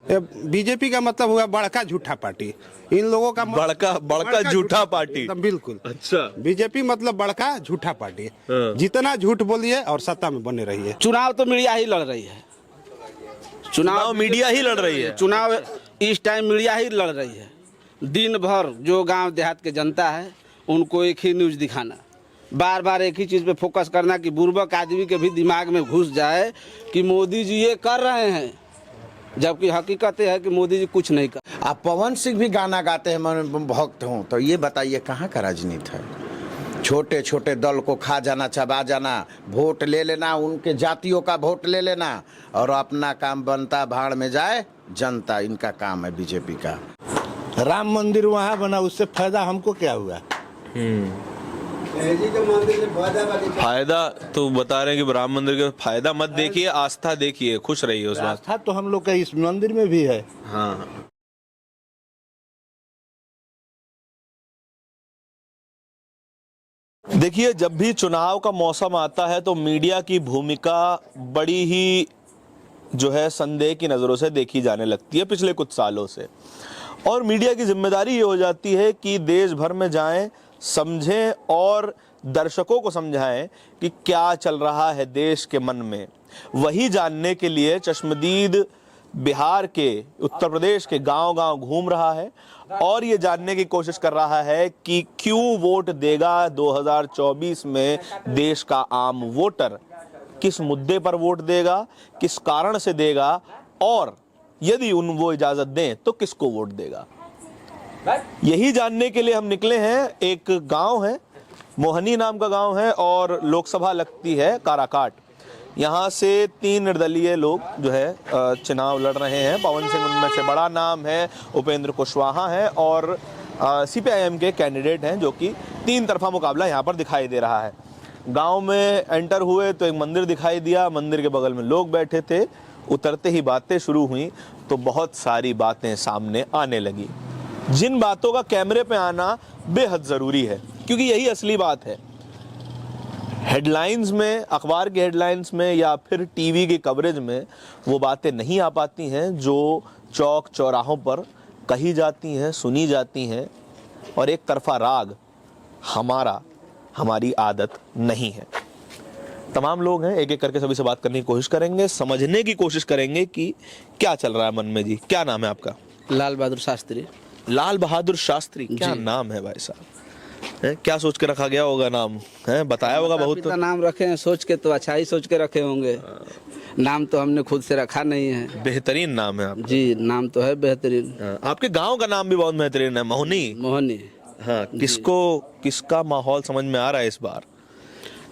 BJP का मतलब हुआ बड़का झूठा पार्टी। इन लोगों का बड़का झूठा पार्टी। बिल्कुल। अच्छा, बीजेपी मतलब बड़का झूठा पार्टी। हाँ। जितना झूठ बोलिए और सत्ता में बने रहिए। चुनाव तो मीडिया ही लड़ रही है। चुनाव मीडिया ही लड़ रही है। चुनाव इस टाइम मीडिया ही लड़ रही है। दिन भर जो गांव देहात के जनता है उनको एक ही न्यूज़ दिखाना, बार बार एक ही चीज़ पे फोकस करना कि बुर्बक आदमी के भी दिमाग में घुस जाए कि मोदी जी ये कर रहे हैं, जबकि हकीकत है कि मोदी जी कुछ नहीं कर। आप पवन सिंह भी गाना गाते हैं, मैं भक्त हूँ, तो ये बताइए कहाँ का राजनीति है? छोटे छोटे दल को खा जाना, चबा जाना, वोट ले लेना, उनके जातियों का वोट ले लेना और अपना काम बनता भाड़ में जाए जनता। इनका काम है बीजेपी का। राम मंदिर वहाँ बना, उससे फायदा हमको क्या हुआ? फायदा तो बता रहे हैं कि राम मंदिर का फायदा मत देखिए, आस्था देखिए, खुश रहिए उस बात। आस्था तो हम लोग का इस मंदिर में भी है। हाँ, देखिए जब भी चुनाव का मौसम आता है तो मीडिया की भूमिका बड़ी ही जो है संदेह की नज़रों से देखी जाने लगती है पिछले कुछ सालों से। और मीडिया की जिम्मेदारी ये हो जाती है कि देश भर में जाएं, समझें और दर्शकों को समझाएं कि क्या चल रहा है देश के मन में। वही जानने के लिए चश्मदीद बिहार के, उत्तर प्रदेश के गांव-गांव घूम रहा है और ये जानने की कोशिश कर रहा है कि क्यों वोट देगा 2024 में देश का आम वोटर, किस मुद्दे पर वोट देगा, किस कारण से देगा और यदि वो इजाजत दें तो किसको वोट देगा। यही जानने के लिए हम निकले हैं। एक गांव है, मोहनी नाम का गांव है और लोकसभा लगती है काराकाट। यहाँ से 3 निर्दलीय लोग जो है चुनाव लड़ रहे हैं। पवन सिंह उनमें से बड़ा नाम है, उपेंद्र कुशवाहा है और सीपीआईएम के कैंडिडेट हैं, जो कि 3 तरफा मुकाबला यहाँ पर दिखाई दे रहा है। गांव में एंटर हुए तो एक मंदिर दिखाई दिया, मंदिर के बगल में लोग बैठे थे। उतरते ही बातें शुरू हुई तो बहुत सारी बातें सामने आने लगी, जिन बातों का कैमरे पे आना बेहद ज़रूरी है, क्योंकि यही असली बात है। हेडलाइंस में, अखबार की हेडलाइंस में या फिर टीवी की कवरेज में वो बातें नहीं आ पाती हैं जो चौक चौराहों पर कही जाती हैं, सुनी जाती हैं। और एक तरफा राग हमारी आदत नहीं है। तमाम लोग हैं, एक एक करके सभी से बात करने की कोशिश करेंगे, समझने की कोशिश करेंगे कि क्या चल रहा है मन में। जी, क्या नाम है आपका? लाल बहादुर शास्त्री। लाल बहादुर शास्त्री, क्या नाम है भाई साहब? क्या सोच के रखा गया होगा नाम? है बताया होगा बहुत। नाम रखे हैं सोच के, तो अच्छा ही सोच के रखे होंगे। नाम तो हमने खुद से रखा नहीं है। बेहतरीन नाम है आपका। जी, नाम तो है बेहतरीन। आपके गांव का नाम भी बहुत बेहतरीन है, मोहनी। मोहनी। हाँ, किसका माहौल समझ में आ रहा है इस बार?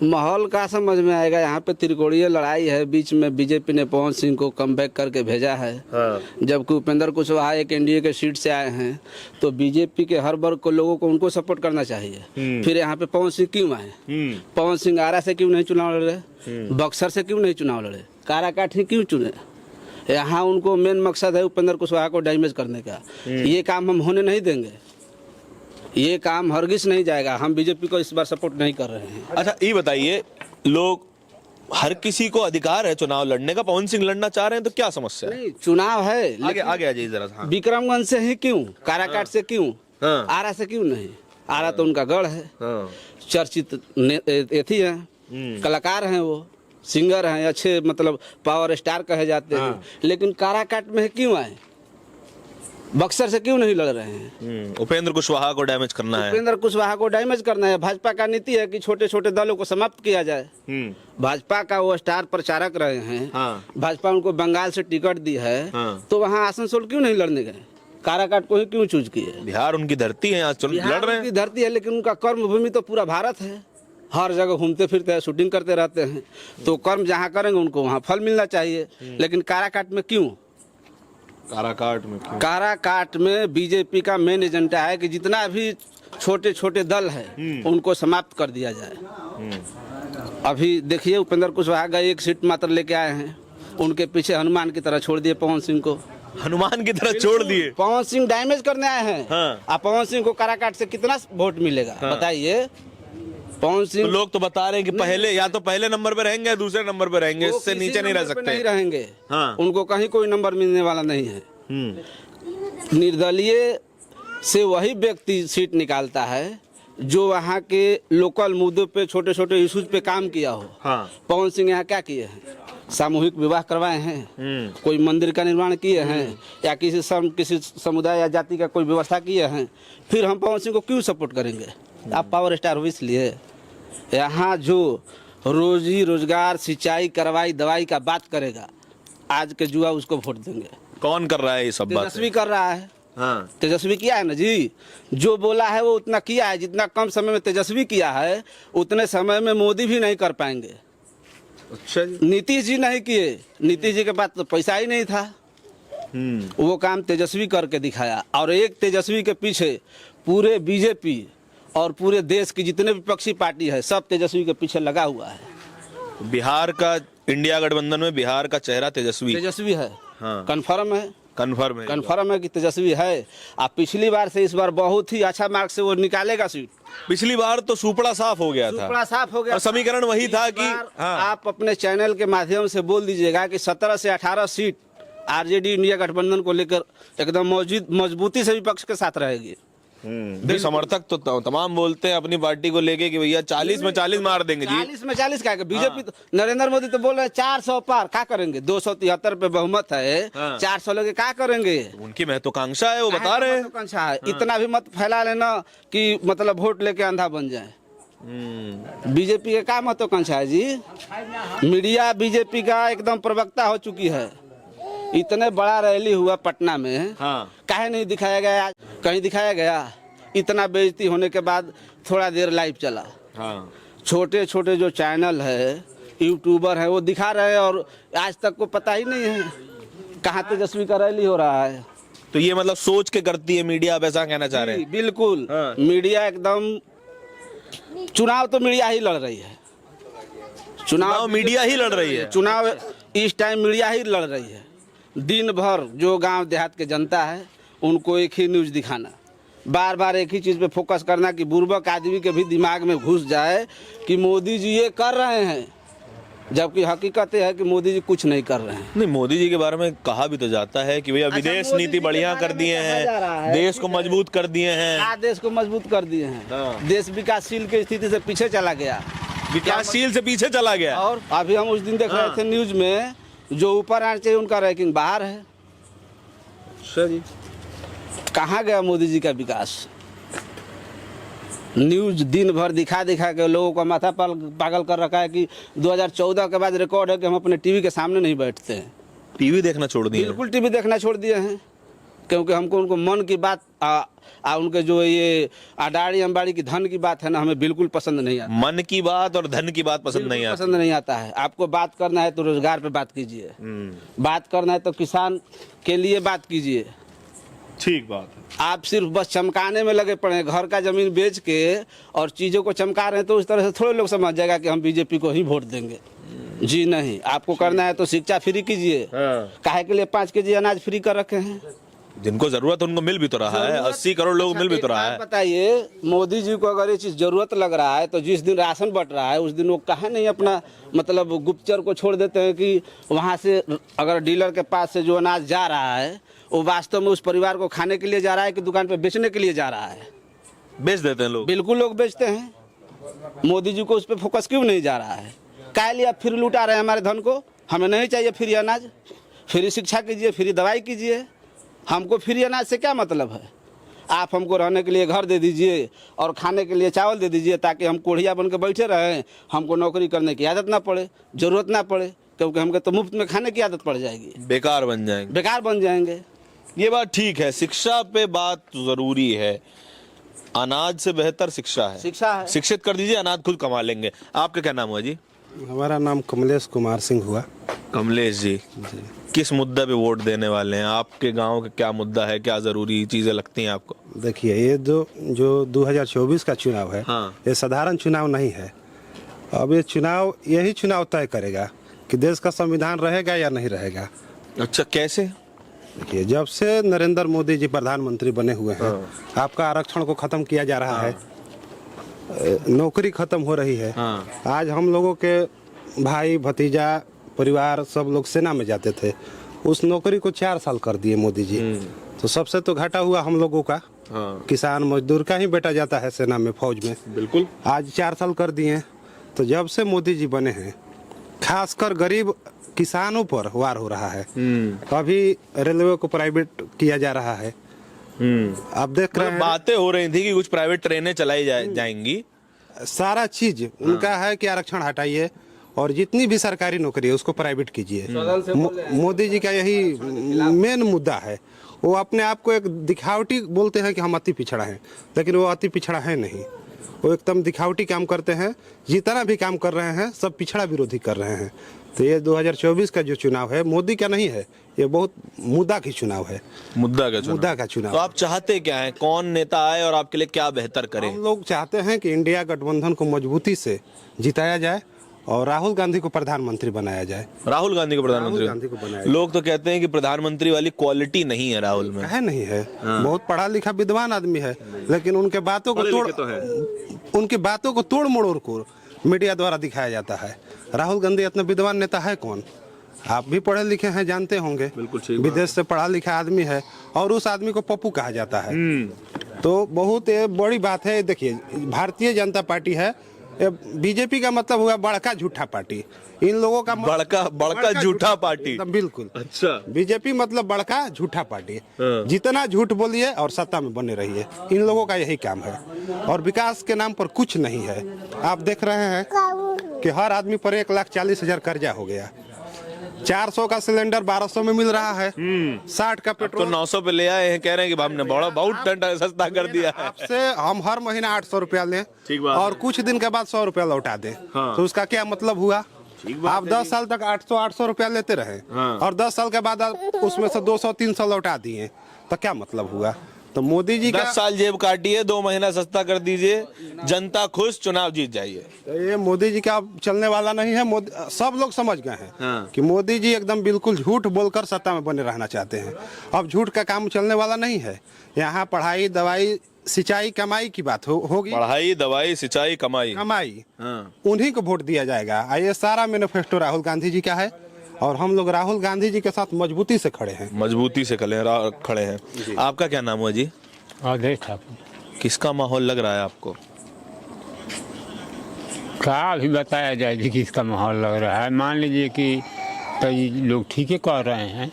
माहौल का समझ में आएगा। यहाँ पे त्रिकोणीय लड़ाई है, बीच में बीजेपी ने पवन सिंह को कमबैक करके भेजा है। हाँ। जबकि उपेंद्र कुशवाहा एक एनडीए के सीट से आए हैं, तो बीजेपी के हर वर्ग को लोगों को उनको सपोर्ट करना चाहिए। फिर यहाँ पे पवन सिंह क्यों आए? पवन सिंह आरा से क्यों नहीं चुनाव लड़े? बक्सर से क्यों नहीं चुनाव लड़े? काराकाट ही क्यों चुने? यहाँ उनको मेन मकसद है उपेंद्र कुशवाहा को डैमेज करने का। ये काम हम होने नहीं देंगे, ये काम हरगिज नहीं जाएगा। हम बीजेपी को इस बार सपोर्ट नहीं कर रहे हैं। अच्छा, ये बताइए, लोग, हर किसी को अधिकार है चुनाव लड़ने का, पवन सिंह लड़ना चाह रहे हैं तो क्या समस्या है? नहीं, चुनाव है, आगे आ जाइए जरा। हाँ। विक्रमगंज से ही क्यों, काराकाट से क्यों, आरा से क्यों नहीं? आरा तो उनका गढ़ है, चर्चित एथी है, कलाकार हैं, वो सिंगर हैं, अच्छे मतलब पावर स्टार कहे जाते हैं। लेकिन काराकाट में क्यों आए? बक्सर से क्यों नहीं लड़ रहे हैं? उपेंद्र कुशवाहा को डैमेज करना है। उपेंद्र कुशवाहा को डैमेज करना है। भाजपा का नीति है कि छोटे छोटे दलों को समाप्त किया जाए। भाजपा का वो स्टार प्रचारक रहे हैं। भाजपा उनको बंगाल से टिकट दी है, तो वहाँ आसनसोल क्यों नहीं लड़ने गए? काराकाट को ही क्यों चूज किए? बिहार उनकी धरती है, लड़ रहे हैं। उनकी धरती है, लेकिन उनका कर्म भूमि तो पूरा भारत है। हर जगह घूमते फिरते हैं, शूटिंग करते रहते हैं, तो कर्म जहाँ करेंगे उनको वहाँ फल मिलना चाहिए। लेकिन काराकाट में क्यों? काराकाट में बीजेपी का मेन एजेंडा है कि जितना भी छोटे छोटे दल है उनको समाप्त कर दिया जाए। अभी देखिए, उपेंद्र कुशवाहा गए, 1 सीट मात्र लेके आए हैं, उनके पीछे हनुमान की तरह छोड़ दिए पवन सिंह को। हनुमान की तरह छोड़ दिए? पवन सिंह डैमेज करने आए हैं। अब पवन सिंह को काराकाट से कितना वोट मिलेगा बताइए? पवन सिंह, तो लोग तो बता रहे हैं कि पहले या तो पहले नंबर पे रहेंगे या दूसरे नंबर पे रहेंगे, इससे नीचे नहीं रह सकते। नहीं रहेंगे। उनको कहीं कोई नंबर मिलने वाला नहीं है। निर्दलीय से वही व्यक्ति सीट निकालता है जो वहाँ के लोकल मुद्दों पे, छोटे छोटे इश्यूज पे काम किया हो। हाँ। पवन सिंह यहाँ क्या किए हैं? सामूहिक विवाह करवाए हैं, कोई मंदिर का निर्माण किए हैं, या किसी समुदाय या जाति का कोई व्यवस्था किए हैं। फिर हम पवन सिंह को क्यों सपोर्ट करेंगे? आप पावर स्टार हो इसलिए। यहाँ जो रोजी रोजगार, सिंचाई, करवाई, दवाई का बात करेगा, आज के युवा उसको वोट देंगे। कौन कर रहा है ये सब बात? तेजस्वी कर रहा है। हाँ। तेजस्वी किया है ना जी, जो बोला है वो उतना किया है। जितना कम समय में तेजस्वी किया है, उतने समय में मोदी भी नहीं कर पाएंगे। अच्छा जी। नीतीश जी नहीं किए, नीतीश जी के पास तो पैसा ही नहीं था। वो काम तेजस्वी करके दिखाया। और एक तेजस्वी के पीछे पूरे बीजेपी और पूरे देश की जितने विपक्षी पार्टी है, सब तेजस्वी के पीछे लगा हुआ है। बिहार का इंडिया गठबंधन में बिहार का चेहरा तेजस्वी है। हाँ। कन्फर्म है, कन्फर्म है कि तेजस्वी है। आप पिछली बार से इस बार बहुत ही अच्छा मार्क्स से वो निकालेगा सीट। पिछली बार तो सुपड़ा साफ हो गया था। सुपड़ा साफ हो गया और समीकरण वही था कि हाँ। आप अपने चैनल के माध्यम से बोल दीजिएगा कि 17 से 18 सीट आरजेडी इंडिया गठबंधन को लेकर एकदम मजबूती से विपक्ष के साथ रहेगी। समर्थक तो तमाम बोलते हैं अपनी पार्टी को लेके कि भैया 40 में 40 मार देंगे जी। 40 में 40 क्या? बीजेपी तो नरेंद्र मोदी तो बोल रहे हैं 400 पार। क्या करेंगे? 273 पे बहुमत है। 400 लोग क्या करेंगे? उनकी महत्वाकांक्षा है, वो बता रहे हैं। महत्वाकांक्षा है। इतना भी मत फैला लेना कि मतलब वोट लेके अंधा बन जाए। बीजेपी का क्या महत्वाकांक्षा है जी? मीडिया बीजेपी का एकदम प्रवक्ता हो चुकी है। इतने बड़ा रैली हुआ पटना में, काहे नहीं दिखाया गया? कहीं दिखाया गया? इतना बेइज्जती होने के बाद थोड़ा देर लाइव चला। छोटे छोटे जो चैनल है, यूट्यूबर है, वो दिखा रहे हैं और आज तक को पता ही नहीं है कहाँ तेजस्वी का रैली हो रहा है। तो ये मतलब सोच के करती है मीडिया, आप ऐसा कहना चाह रहे हैं? बिल्कुल। मीडिया एकदम, चुनाव तो मीडिया ही लड़ रही है। चुनाव मीडिया ही लड़ रही है। चुनाव इस टाइम मीडिया ही लड़ रही है। दिन भर जो गांव देहात के जनता है, उनको एक ही न्यूज़ दिखाना, बार बार एक ही चीज़ पे फोकस करना कि बुर्बक आदमी के भी दिमाग में घुस जाए कि मोदी जी ये कर रहे हैं, जबकि हकीकत है कि मोदी जी कुछ नहीं कर रहे हैं। नहीं, मोदी जी के बारे में कहा भी तो जाता है कि भैया विदेश नीति बढ़िया कर दिए हैं, देश को मजबूत कर दिए हैं। देश को मजबूत कर दिए हैं। देश विकासशील की स्थिति से पीछे चला गया, विकासशील से पीछे चला गया। और अभी हम उस दिन देख रहे थे न्यूज में, जो ऊपर आना चाहिए उनका रैंकिंग बाहर है। जी, कहाँ गया मोदी जी का विकास? न्यूज दिन भर दिखा दिखा के लोगों का माथा पागल कर रखा है कि 2014 के बाद रिकॉर्ड है कि हम अपने टीवी के सामने नहीं बैठते हैं। टीवी देखना छोड़ दिए? बिल्कुल टीवी देखना छोड़ दिए हैं, क्योंकि हमको उनको मन की बात उनके जो ये अडानी अंबानी की धन की बात है ना, हमें बिल्कुल पसंद नहीं आता। मन की बात और धन की बात पसंद नहीं आता है। आपको बात करना है तो रोजगार पे बात कीजिए, बात करना है तो किसान के लिए बात कीजिए। ठीक बात है। आप सिर्फ बस चमकाने में लगे पड़े, घर का जमीन बेच के और चीज़ों को चमका रहे हैं, तो उस तरह से थोड़े लोग समझ जाएगा कि हम बीजेपी को ही वोट देंगे। जी नहीं, आपको करना है तो शिक्षा फ्री कीजिए। काहे के लिए 5 केजी अनाज फ्री कर रखे हैं? जिनको जरूरत उनको मिल भी तो रहा है, 80 करोड़ लोग मिल भी तो रहा है। बताइए, मोदी जी को अगर ये चीज़ जरूरत लग रहा है तो जिस दिन राशन बट रहा है उस दिन वो कहा नहीं अपना मतलब गुप्तचर को छोड़ देते हैं कि वहाँ से अगर डीलर के पास से जो अनाज जा रहा है वो वास्तव में उस परिवार को खाने के लिए जा रहा है कि दुकान पे बेचने के लिए जा रहा है? बेच देते हैं लोग। बिल्कुल लोग बेचते हैं। मोदी जी को उस पर फोकस क्यों नहीं जा रहा है? क्या लिए आप फिर लुटा रहे हैं हमारे धन को? हमें नहीं चाहिए फ्री अनाज। फ्री शिक्षा कीजिए, फ्री दवाई कीजिए। हमको फ्री अनाज से क्या मतलब है? आप हमको रहने के लिए घर दे दीजिए और खाने के लिए चावल दे दीजिए, ताकि हम कोढ़िया बन के बैठे रहें, हमको नौकरी करने की आदत ना पड़े, ज़रूरत ना पड़े, क्योंकि हमको तो मुफ्त में खाने की आदत पड़ जाएगी। बेकार बन जाएंगे। ये बात ठीक है। शिक्षा पे बात जरूरी है। अनाज से बेहतर शिक्षा है। शिक्षित कर दीजिए, अनाज खुद कमा लेंगे। आपका क्या नाम हुआ जी? हमारा नाम कमलेश कुमार सिंह हुआ। कमलेश जी, किस मुद्दे पे वोट देने वाले हैं? आपके गांव का क्या मुद्दा है, क्या जरूरी चीजें लगती हैं आपको? देखिए, ये जो 2024 का चुनाव है, ये साधारण चुनाव नहीं है। अब ये चुनाव यही चुनाव तय करेगा कि देश का संविधान रहेगा या नहीं रहेगा। अच्छा, कैसे? देखिए, जब से नरेंद्र मोदी जी प्रधानमंत्री बने हुए हैं, आपका आरक्षण को खत्म किया जा रहा है, नौकरी खत्म हो रही है। आज हम लोगों के भाई भतीजा परिवार सब लोग सेना में जाते थे, उस नौकरी को 4 साल कर दिए मोदी जी। तो सबसे तो घाटा हुआ हम लोगों का। हाँ। किसान मजदूर का ही बेटा जाता है सेना में, फौज में। बिल्कुल। आज 4 साल कर दिए। तो जब से मोदी जी बने हैं, खासकर गरीब किसानों पर वार हो रहा है। अभी रेलवे को प्राइवेट किया जा रहा है। आप देख रहे हैं, बातें हो रही थी कि कुछ प्राइवेट ट्रेनें चलाई जाएंगी। सारा चीज उनका है कि आरक्षण हटाइए और जितनी भी सरकारी नौकरी है उसको प्राइवेट कीजिए। मोदी जी का यही मेन मुद्दा है। वो अपने आप को एक दिखावटी बोलते हैं कि हम अति पिछड़ा हैं, लेकिन वो अति पिछड़ा है नहीं। वो एकदम दिखावटी काम करते हैं। जितना भी काम कर रहे हैं सब पिछड़ा विरोधी कर रहे हैं। तो ये 2024 का जो चुनाव है मोदी का नहीं है, ये बहुत मुद्दा की चुनाव है। मुद्दा का चुनाव। तो आप चाहते क्या हैं, कौन नेता आए और आपके लिए क्या बेहतर करे? हम लोग चाहते हैं कि इंडिया गठबंधन को मजबूती से जिताया जाए और राहुल गांधी को प्रधानमंत्री बनाया जाए। राहुल गांधी को प्रधानमंत्री बनाया। लोग तो कहते हैं कि प्रधानमंत्री वाली क्वालिटी नहीं है राहुल में। है नहीं है। बहुत पढ़ा लिखा विद्वान आदमी है, लेकिन उनके बातों को तोड़ मड़ोड़ को मीडिया द्वारा दिखाया जाता है। राहुल गांधी इतना विद्वान नेता है कौन? आप भी पढ़े लिखे हैं, जानते होंगे। बिल्कुल। विदेश से पढ़ा लिखा आदमी है और उस आदमी को पप्पू कहा जाता है। तो बहुत बड़ी बात है। देखिए, भारतीय जनता पार्टी है, बीजेपी का मतलब हुआ बड़का झूठा पार्टी। इन लोगों का बड़का झूठा पार्टी। बिल्कुल। अच्छा। बीजेपी मतलब बड़का झूठा पार्टी। जितना झूठ बोलिए और सत्ता में बने रहिए, इन लोगों का यही काम है। और विकास के नाम पर कुछ नहीं है। आप देख रहे हैं कि हर आदमी पर 1,40,000 कर्जा हो गया। 400 का सिलेंडर 1200 में मिल रहा है। 60 का पेट्रोल तो 900 पे ले आए हैं, कह रहे हैं कि हमने बहुत टंडा सस्ता कर दिया है। आपसे हम हर महीना 800 रुपया लें और कुछ दिन के बाद 100 रुपया लौटा दें। तो उसका क्या मतलब हुआ? आप 10 साल तक 800 रुपया लेते रहे और 10 साल के बाद आप उसमें से 200-300 लौटा दिए, तो क्या मतलब हुआ? तो मोदी जी 10 साल जेब काटिए, 2 महीना सस्ता कर दीजिए, जनता खुश, चुनाव जीत जाइए। तो ये मोदी जी का चलने वाला नहीं है। सब लोग समझ गए हैं कि मोदी जी एकदम बिल्कुल झूठ बोलकर सत्ता में बने रहना चाहते हैं। अब झूठ का काम चलने वाला नहीं है। यहाँ पढ़ाई, दवाई, सिंचाई, कमाई की बात होगी। पढ़ाई, दवाई, सिंचाई, कमाई उन्हीं को वोट दिया जाएगा। ये सारा मैनिफेस्टो राहुल गांधी जी का है और हम लोग राहुल गांधी जी के साथ मजबूती से खड़े हैं। खड़े हैं। आपका क्या नाम हुआ जी? अवधेश ठाकुर। किसका माहौल लग रहा है आपको? क्या अभी बताया जाए जी किसका माहौल लग रहा है? मान लीजिए कि कई लोग ठीक ही कह रहे हैं,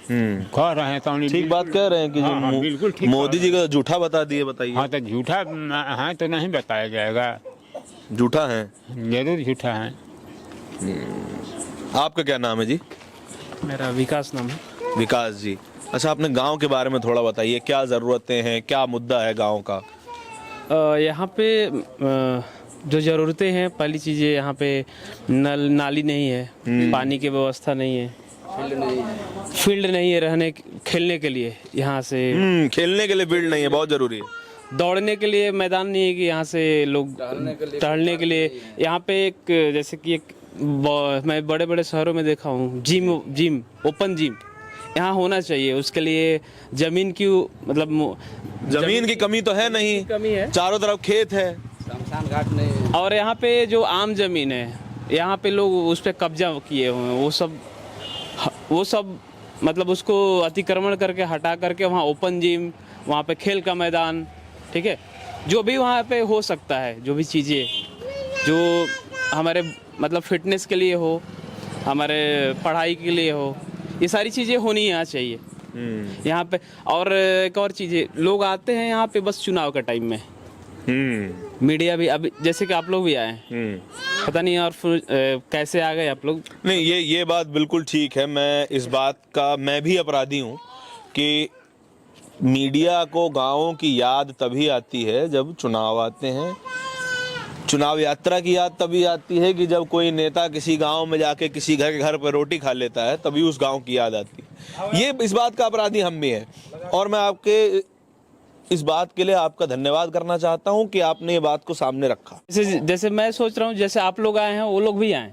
तो ठीक बात कह रहे हैं कि हाँ, बिल्कुल ठीक। मोदी जी का झूठा बता दिए, बताइए। हाँ, तो झूठा है तो नहीं बताया जाएगा। झूठा है, जरूर झूठा है। आपका क्या नाम है जी? मेरा विकास नाम है। विकास जी। अच्छा, अपने गांव के बारे में थोड़ा बताइए, क्या ज़रूरतें हैं, क्या मुद्दा है गांव का? यहाँ पे जो ज़रूरतें हैं, पहली चीज़ यहाँ पे नाली नहीं है, पानी की व्यवस्था नहीं है, फील्ड नहीं है रहने खेलने के लिए। यहाँ से खेलने के लिए फील्ड नहीं है, बहुत ज़रूरी है। दौड़ने के लिए मैदान नहीं है कि यहाँ से लोग टहलने के लिए। यहाँ पे एक जैसे कि मैं बड़े बड़े शहरों में देखा हूँ, जिम ओपन जिम यहाँ होना चाहिए। उसके लिए जमीन की मतलब जमीन की कमी तो है नहीं, कमी है, चारों तरफ खेत है, शमशान घाट नहीं। और यहाँ पे जो आम जमीन है, यहाँ पे लोग उस पर कब्जा किए हुए हैं। वो सब मतलब उसको अतिक्रमण करके हटा करके वहाँ ओपन जिम, वहाँ पे खेल का मैदान, ठीक है, जो भी वहाँ पे हो सकता है, जो भी चीज़ें जो हमारे मतलब फिटनेस के लिए हो, हमारे पढ़ाई के लिए हो, ये सारी चीज़ें होनी यहाँ चाहिए यहाँ पे। और एक और चीज़ है, लोग आते हैं यहाँ पे बस चुनाव का टाइम में। मीडिया भी अभी जैसे कि आप लोग भी आए, पता नहीं और कैसे आ गए आप लोग। नहीं, ये बात बिल्कुल ठीक है। मैं इस बात का मैं भी अपराधी हूँ कि मीडिया को गाँवों की याद तभी आती है जब चुनाव आते हैं। चुनाव यात्रा की याद तभी आती है कि जब कोई नेता किसी गांव में जाके किसी घर पर रोटी खा लेता है, तभी उस गांव की याद आती है। ये इस बात का अपराधी हम भी हैं और मैं आपके इस बात के लिए आपका धन्यवाद करना चाहता हूं कि आपने ये बात को सामने रखा। जैसे मैं सोच रहा हूँ, जैसे आप लोग आए हैं वो लोग भी आए,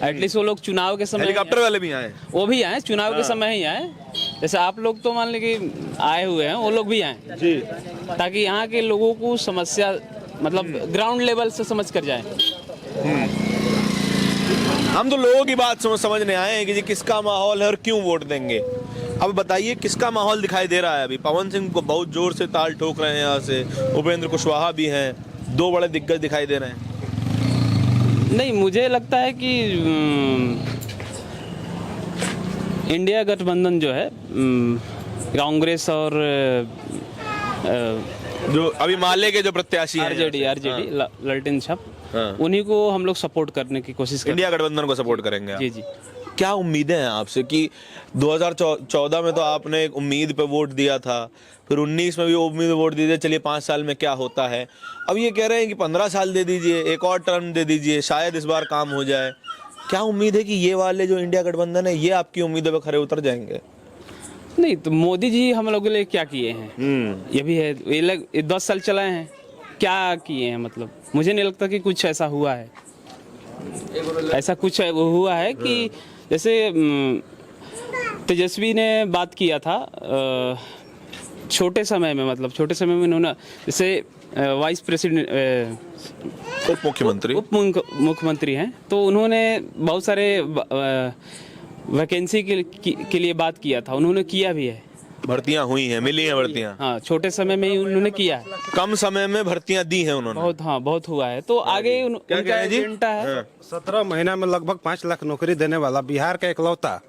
एटलीस्ट वो लोग चुनाव के समय, हेलीकॉप्टर वाले भी आए, वो भी आए, चुनाव के समय ही आए। जैसे आप लोग तो मान लीजिए कि आए हुए हैं, वो लोग भी आए जी, ताकि यहाँ के लोगों को समस्या मतलब ग्राउंड लेवल से समझ कर जाए। हम तो लोगों की बात समझने आए हैं कि जी किसका माहौल है और क्यों वोट देंगे। अब बताइए किसका माहौल दिखाई दे रहा है अभी? पवन सिंह को बहुत जोर से ताल ठोक रहे हैं यहाँ से, उपेंद्र कुशवाहा भी हैं, दो बड़े दिग्गज दिखाई दे रहे हैं। नहीं, मुझे लगता है कि इंडिया गठबंधन जो है कांग्रेस और जो अभी माले के जो प्रत्याशी हैं आरजेडी ललटेन छाप, उन्हीं को हम लोग सपोर्ट करने की कोशिश करें। इंडिया गठबंधन को सपोर्ट करेंगे आप? जी जी। क्या उम्मीदें हैं आपसे कि 2014 में तो आपने एक उम्मीद पे वोट दिया था, फिर 19 में भी उम्मीद पे वोट दीजिए, चलिए 5 साल में क्या होता है। अब ये कह रहे हैं कि 15 साल दे दीजिए, एक और टर्म दे दीजिए, शायद इस बार काम हो जाए। क्या उम्मीद है कि ये वाले जो इंडिया गठबंधन है ये आपकी उम्मीदों पे खरे उतर जाएंगे? नहीं तो मोदी जी हम लोगों के लिए क्या किए हैं, ये भी है। ये 10 साल चलाए हैं, क्या किए हैं? मतलब मुझे नहीं लगता कि कुछ ऐसा हुआ है। ऐसा कुछ हुआ है कि जैसे तेजस्वी ने बात किया था छोटे समय में, मतलब छोटे समय में उन्होंने जैसे वाइस प्रेसिडेंट उप मुख्यमंत्री हैं, तो उन्होंने बहुत सारे वैकेंसी के लिए बात किया था, उन्होंने किया भी है। भर्तियां हुई हैं, मिली हैं भर्तियां। हाँ, छोटे समय में ही उन्होंने किया है, कम समय में भर्तियां दी हैं उन्होंने। बहुत, हाँ बहुत हुआ है। तो आगे उनका एजेंडा है। 17 महीना में लगभग 5 लाख नौकरी देने वाला बिहार का इकलौता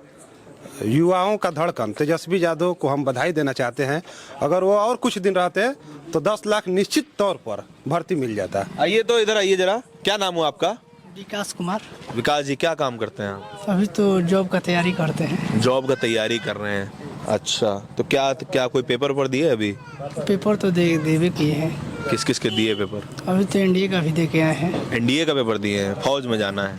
युवाओं का धड़कन तेजस्वी यादव को हम बधाई देना चाहते हैं। अगर वो और कुछ दिन रहते तो 10 लाख निश्चित तौर पर भर्ती मिल जाता। आइए तो इधर आइए जरा, क्या नाम हुआ आपका? विकास कुमार। विकास जी, क्या काम करते हैं आप? अभी तो जॉब का तैयारी करते हैं। जॉब का तैयारी कर रहे हैं, अच्छा। तो क्या कोई पेपर पर दिए अभी? पेपर तो देवे किए हैं। किस किस के दिए पेपर? अभी तो एनडीए का भी दे के आए हैं। एनडीए का पेपर दिए हैं, फौज में जाना है।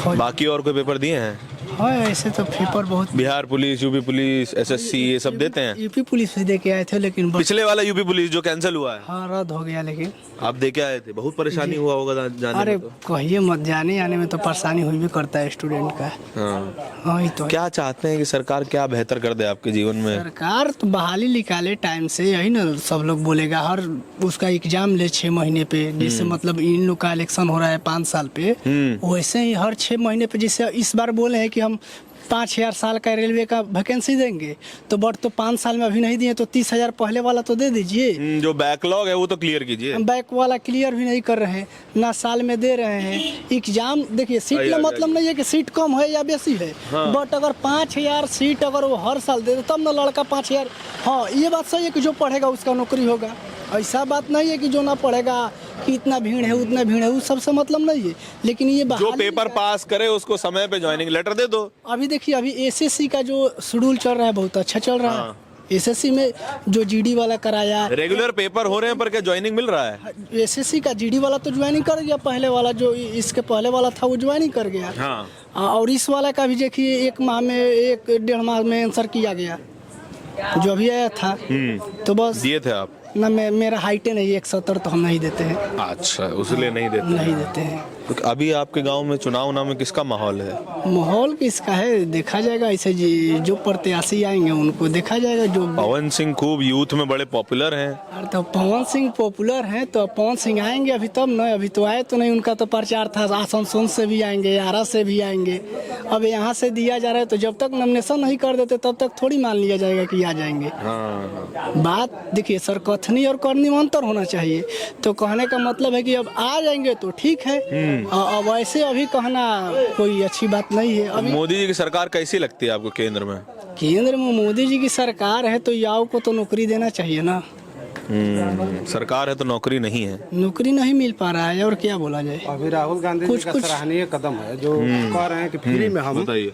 बाकी और कोई पेपर दिए हैं? हाँ, ऐसे तो पेपर बहुत। Bihar police, UP police, SSC, ये सब देते हैं? यूपी पुलिस भी दे के आए थे, लेकिन पिछले वाला यूपी पुलिस जो कैंसिल हुआ है? हाँ, रद्द हो गया। लेकिन आप दे के आए थे, बहुत परेशानी हुआ होगा जाने अरे में तो। कहिए मत, जाने आने में तो परेशानी हुई भी करता है स्टूडेंट का। हाँ ही तो। क्या चाहते हैं कि सरकार क्या बेहतर कर दे आपके जीवन में? सरकार तो बहाली निकाले टाइम से, यही ना सब लोग बोलेगा। हर उसका एग्जाम ले 6 महीने पे, जैसे मतलब इन लोग का इलेक्शन हो रहा है 5 साल पे, वैसे ही हर 6 महीने पे। जैसे इस बार बोले हैं कि हम 5000 साल का रेलवे का वैकेंसी देंगे, तो बट तो 5 साल में अभी नहीं दिए, तो 30,000 पहले वाला तो दे दीजिए। जो बैकलॉग है वो तो क्लियर कीजिए। बैक वाला क्लियर भी नहीं कर रहे हैं, ना साल में दे रहे हैं। एग्जाम देखिए, सीट का मतलब नहीं है कि सीट कम है या बेसी है, बट अगर 5000 सीट अगर वो हर साल दे तब ना लड़का 5000। हाँ, ये बात सही है कि जो पढ़ेगा उसका नौकरी होगा। ऐसा बात नहीं है कि जो ना पढ़ेगा कि इतना भीड़ है उतना भीड़ है, उस सबसे मतलब नहीं है। लेकिन ये जो पेपर पास करे उसको समय पे ज्वाइनिंग लेटर दे दो। अभी देखिए, अभी एसएससी का जो शेड्यूल चल रहा है बहुत अच्छा चल रहा है। एसएससी में जो जीडी वाला कराया, रेगुलर पेपर हो रहे हैं, पर क्या ज्वाइनिंग मिल रहा है? एसएससी का जीडी वाला तो ज्वाइनिंग कर गया, पहले वाला जो इसके पहले वाला था वो ज्वाइनिंग कर गया। हाँ। और इस वाला का भी देखिए 1 माह में 1-1.5 माह में आंसर किया गया, जो अभी आया था। तो बस दिए थे आप ना? मेरा हाइट नहीं 170, तो हम नहीं देते हैं। अच्छा, उसलिए नहीं देते? नहीं देते हैं। तो अभी आपके गांव में चुनाव में किसका माहौल है? माहौल किसका है देखा जाएगा। ऐसे जो प्रत्याशी आएंगे उनको देखा जाएगा। जो पवन सिंह खूब यूथ में बड़े पॉपुलर हैं। अरे तो पवन सिंह पॉपुलर हैं, तो पवन सिंह आएंगे अभी तब ना, अभी तो आए तो नहीं। उनका तो प्रचार था, आसनसोल से भी आएंगे, आरा से भी आएंगे। अब यहाँ से दिया जा रहा है, तो जब तक नॉमिनेशन नहीं कर देते तब तक थोड़ी मान लिया जाएगा कि आ जाएंगे। बात देखिए सर, कथनी और करनी में अंतर होना चाहिए। तो कहने का मतलब है कि अब आ जाएंगे तो ठीक है, अब ऐसे अभी कहना कोई अच्छी बात नहीं है। अभी मोदी जी की सरकार कैसी लगती है आपको केंद्र में? केंद्र में मोदी जी की सरकार है तो युवाओं को तो नौकरी देना चाहिए ना। सरकार है तो नौकरी नहीं है, नौकरी नहीं मिल पा रहा है, और क्या बोला जाए। अभी राहुल गांधी जी का सराहनीय कदम है जो कह रहे हैं कि फ्री में हम। बताइए,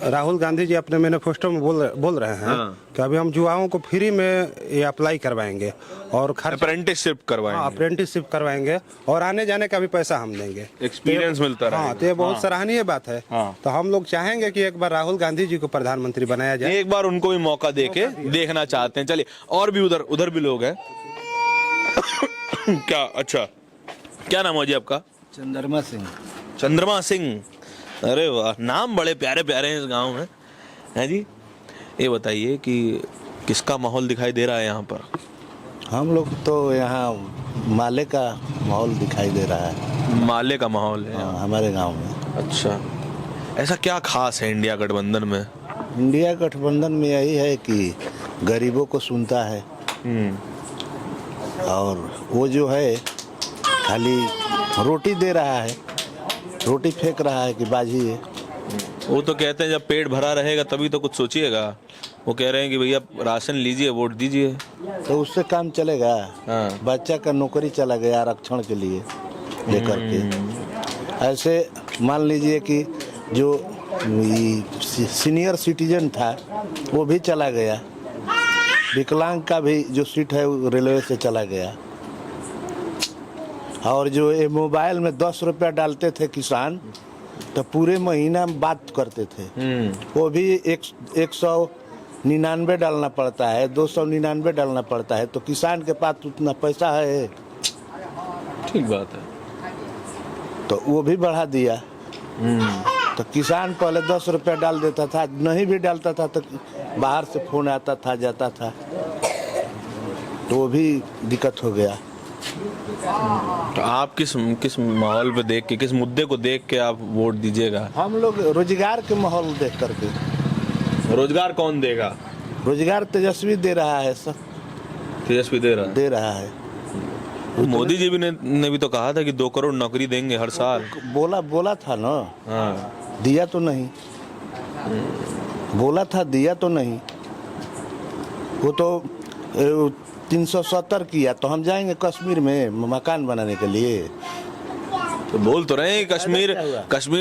राहुल गांधी जी अपने मैनिफेस्टो में बोल रहे हैं कि अभी हम युवाओं को फ्री में ये अप्लाई करवाएंगे और अप्रेंटिसशिप करवाएंगे। अप्रेंटिसशिप करवाएंगे और आने जाने का भी पैसा हम देंगे, एक्सपीरियंस मिलता है। हाँ, तो ये बहुत सराहनीय बात है। तो हम लोग चाहेंगे कि एक बार राहुल गांधी जी को प्रधानमंत्री बनाया जाए। एक बार उनको भी मौका देके देखना चाहते हैं। चलिए, और भी उधर भी लोग हैं। क्या? अच्छा, क्या नाम है जी आपका? चंद्रमा सिंह। चंद्रमा सिंह, अरे वाह, नाम बड़े प्यारे प्यारे हैं इस गांव में, हैं जी। ये बताइए कि किसका माहौल दिखाई दे रहा है यहाँ पर? हम लोग तो यहाँ माले का माहौल दिखाई दे रहा है। माले का माहौल है हमारे गांव में। अच्छा, ऐसा क्या खास है इंडिया गठबंधन में? इंडिया गठबंधन में यही है कि गरीबों को सुनता है और वो जो है खाली रोटी दे रहा है, रोटी फेंक रहा है कि बाजी है। वो तो कहते हैं जब पेट भरा रहेगा तभी तो कुछ सोचिएगा। वो कह रहे हैं कि भैया राशन लीजिए, वोट दीजिए। तो उससे काम चलेगा? हाँ। बच्चा का नौकरी चला गया आरक्षण के लिए लेकर के। ऐसे मान लीजिए कि जो सीनियर सिटीजन था वो भी चला गया, विकलांग का भी जो सीट है वो रेलवे से चला गया। और जो ये मोबाइल में 10 रुपया डालते थे किसान तो पूरे महीना में बात करते थे, वो भी 199 डालना पड़ता है, 299 डालना पड़ता है। तो किसान के पास उतना पैसा है? ठीक बात है। तो वो भी बढ़ा दिया। तो किसान पहले 10 रुपया डाल देता था, नहीं भी डालता था तो बाहर से फोन आता था, जाता था, तो वो भी दिक्कत हो गया। तो आप किस माहौल पे देख के, किस मुद्दे को देख के आप वोट दीजिएगा? हम लोग रोजगार के माहौल देख करके। रोजगार कौन देगा? रोजगार तेजस्वी दे रहा है सर, तेजस्वी दे रहा है। मोदी जी भी ने भी तो कहा था कि 2 करोड़ नौकरी देंगे हर साल। बोला था ना। हाँ। दिया तो नहीं, बोला था, दिया तो नहीं। वो तो 370 किया। तो हम जाएंगे कश्मीर में मकान बनाने के लिए? तो बोल तो रहे हैं कश्मीर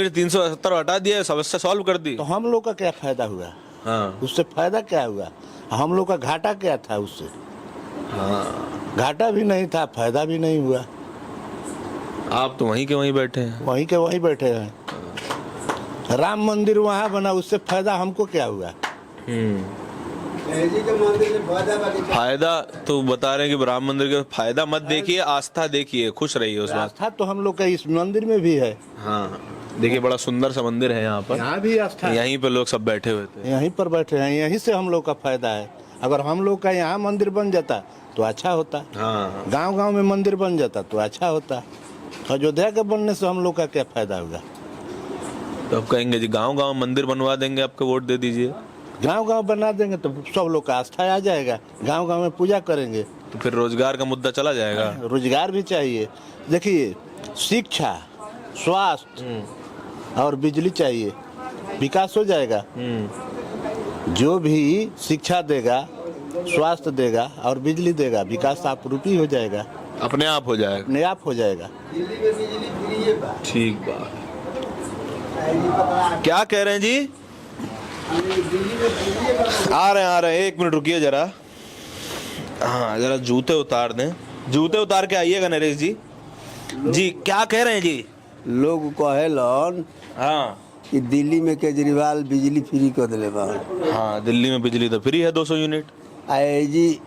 370 हटा दिया, समस्या सॉल्व कर दी। तो हम लोग का क्या फायदा हुआ? हाँ। उससे फायदा क्या हुआ? हम लोग का घाटा क्या था उससे? हाँ। घाटा भी नहीं था, फायदा भी नहीं हुआ। आप तो वहीं के वहीं बैठे हैं। वहीं के वहीं बैठे हैं। राम मंदिर वहाँ बना, उससे फायदा हमको क्या हुआ? फायदा तो बता रहे हैं कि राम मंदिर का फायदा मत देखिए, आस्था देखिए, खुश रहिए उस बात। आस्था तो हम लोग का इस मंदिर में भी है। हाँ, देखिए बड़ा सुंदर सा मंदिर है यहाँ पर। यहाँ भी आस्था है। यहीं पर लोग सब बैठे हुए थे। यहीं पर बैठे हैं, यहीं से हम लोग का फायदा है। अगर हम लोग का यहाँ मंदिर बन जाता तो अच्छा होता। हाँ। गांव-गांव में मंदिर बन जाता तो अच्छा होता। अयोध्या के बनने से हम लोग का क्या फायदा होगा? तो अब कहेंगे जी गांव-गांव मंदिर बनवा देंगे, आपको वोट दे दीजिए। गांव-गांव बना देंगे तो सब लोग का आस्था आ जाएगा, गांव-गांव में पूजा करेंगे। तो फिर रोजगार का मुद्दा चला जाएगा। रोजगार भी चाहिए। देखिए, शिक्षा, स्वास्थ्य और बिजली चाहिए, विकास हो जाएगा। जो भी शिक्षा देगा, स्वास्थ्य देगा और बिजली देगा, विकास आप रूपी हो जाएगा, अपने आप हो जाएगा। अपने आप हो जाएगा। ठीक बात। क्या कह रहे हैं जी? आ रहे हैं, 1 मिनट रुकिए जरा। हाँ, जरा जूते उतार दें। जूते उतार के आइएगा नरेश जी। जी क्या कह रहे हैं जी? लोग कहेलन हाँ कि दिल्ली में केजरीवाल बिजली फ्री कर दिले बा। हाँ, दिल्ली में बिजली तो फ्री है 200 यूनिट। आए जी